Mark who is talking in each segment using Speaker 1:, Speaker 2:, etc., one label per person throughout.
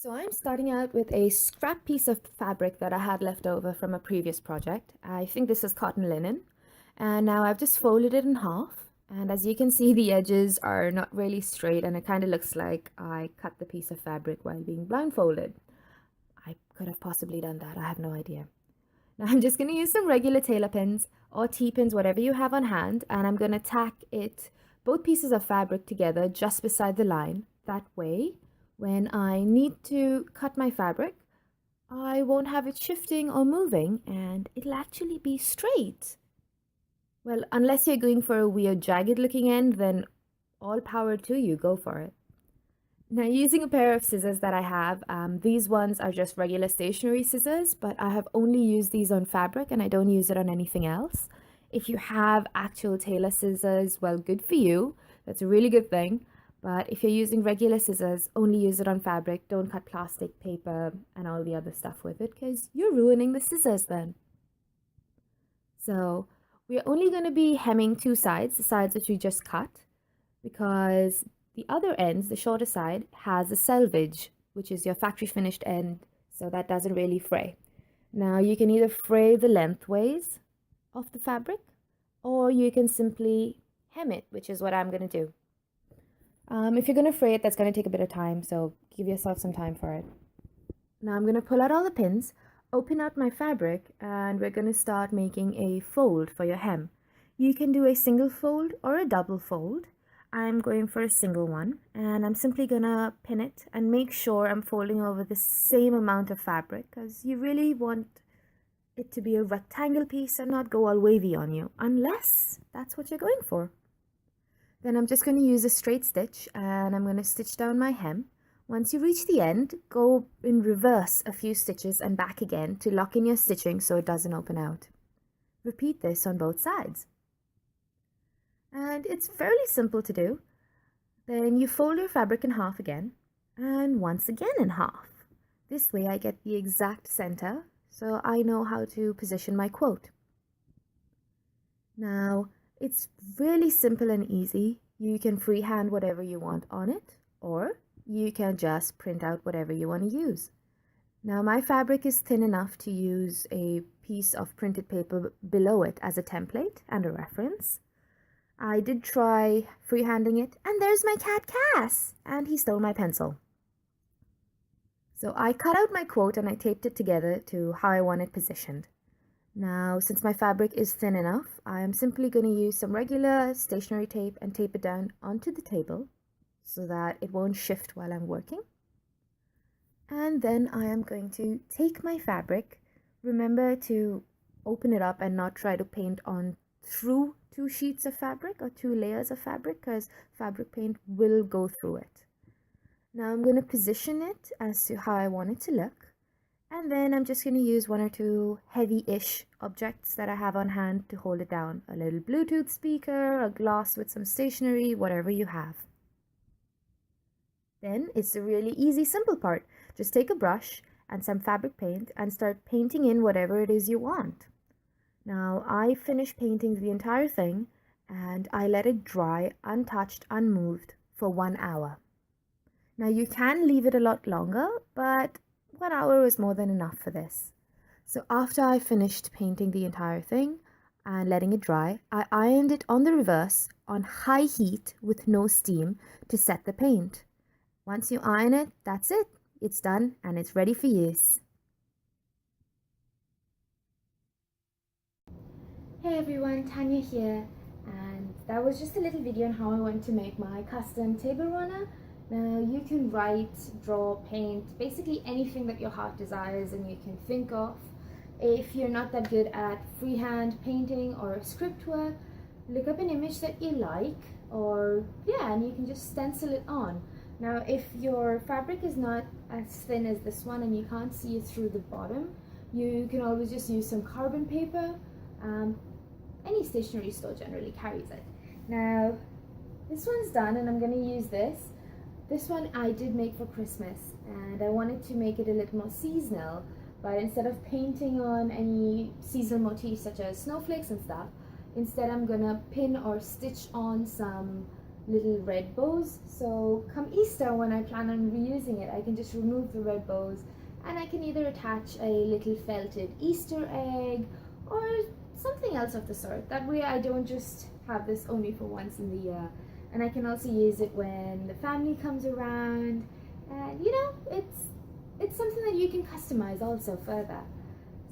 Speaker 1: So I'm starting out with a scrap piece of fabric that I had left over from a previous project. I think this is cotton linen. And now I've just folded it in half. And as you can see, the edges are not really straight and it kind of looks like I cut the piece of fabric while being blindfolded. I could have possibly done that. I have no idea. Now I'm just going to use some regular tailor pins or T-pins, whatever you have on hand. And I'm going to tack both pieces of fabric together just beside the line. That way, when I need to cut my fabric, I won't have it shifting or moving and it'll actually be straight. Well, unless you're going for a weird jagged looking end, then all power to you, go for it. Now, using a pair of scissors that I have, these ones are just regular stationery scissors, but I have only used these on fabric and I don't use it on anything else. If you have actual tailor scissors, well, good for you. That's a really good thing. But if you're using regular scissors, only use it on fabric. Don't cut plastic, paper, and all the other stuff with it because you're ruining the scissors then. So we're only going to be hemming two sides, the sides that we just cut, because the other ends, the shorter side, has a selvage, which is your factory finished end, so that doesn't really fray. Now you can either fray the lengthways of the fabric, or you can simply hem it, which is what I'm going to do. If you're going to fray it, that's going to take a bit of time, so give yourself some time for it. Now I'm going to pull out all the pins, open out my fabric, and we're going to start making a fold for your hem. You can do a single fold or a double fold. I'm going for a single one, and I'm simply going to pin it and make sure I'm folding over the same amount of fabric because you really want it to be a rectangle piece and not go all wavy on you, unless that's what you're going for. Then I'm just going to use a straight stitch and I'm going to stitch down my hem. Once you reach the end, go in reverse a few stitches and back again to lock in your stitching so it doesn't open out. Repeat this on both sides. And it's fairly simple to do. Then you fold your fabric in half again and once again in half. This way I get the exact center so I know how to position my quote. Now, it's really simple and easy. You can freehand whatever you want on it, or you can just print out whatever you want to use. Now, my fabric is thin enough to use a piece of printed paper below it as a template and a reference. I did try freehanding it, and there's my cat Cass, and he stole my pencil. So I cut out my quote and I taped it together to how I want it positioned. Now, since my fabric is thin enough, I am simply going to use some regular stationery tape and tape it down onto the table so that it won't shift while I'm working. And then I am going to take my fabric. Remember to open it up and not try to paint on through two sheets of fabric or two layers of fabric because fabric paint will go through it. Now I'm going to position it as to how I want it to look. And then I'm just going to use one or two heavy-ish objects that I have on hand to hold it down. A little Bluetooth speaker, a glass with some stationery, whatever you have. Then it's the really easy, simple part. Just take a brush and some fabric paint and start painting in whatever it is you want. Now I finished painting the entire thing and I let it dry untouched, unmoved for 1 hour. Now you can leave it a lot longer, but 1 hour was more than enough for this. So after I finished painting the entire thing and letting it dry, I ironed it on the reverse on high heat with no steam to set the paint. Once you iron it, that's it. It's done and it's ready for use. Hey everyone, Tanya here, and that was just a little video on how I want to make my custom table runner. Now you can write, draw, paint, basically anything that your heart desires and you can think of. If you're not that good at freehand painting or script work, look up an image that you like and you can just stencil it on. Now if your fabric is not as thin as this one and you can't see it through the bottom, you can always just use some carbon paper. Any stationery store generally carries it. Now this one's done and I'm going to use this. This one I did make for Christmas and I wanted to make it a little more seasonal, but instead of painting on any seasonal motifs such as snowflakes and stuff, instead I'm gonna pin or stitch on some little red bows. So come Easter, when I plan on reusing it, I can just remove the red bows and I can either attach a little felted Easter egg or something else of the sort. That way I don't just have this only for once in the year, and I can also use it when the family comes around, and you know, it's something that you can customize also further.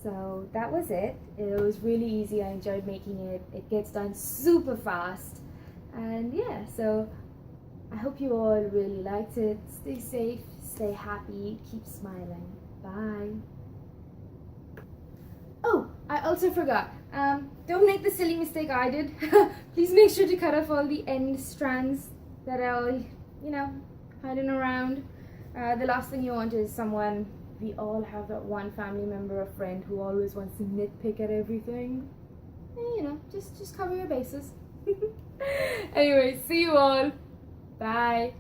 Speaker 1: So that was it. It was really easy. I enjoyed making it. It gets done super fast. And yeah, so I hope you all really liked it. Stay safe, stay happy, keep smiling. Bye. Oh, I also forgot. Don't make the silly mistake I did. Please make sure to cut off all the end strands that are all, you know, hiding around. The last thing you want is someone, we all have that one family member or friend who always wants to nitpick at everything. And, you know, just cover your bases. Anyway, see you all. Bye.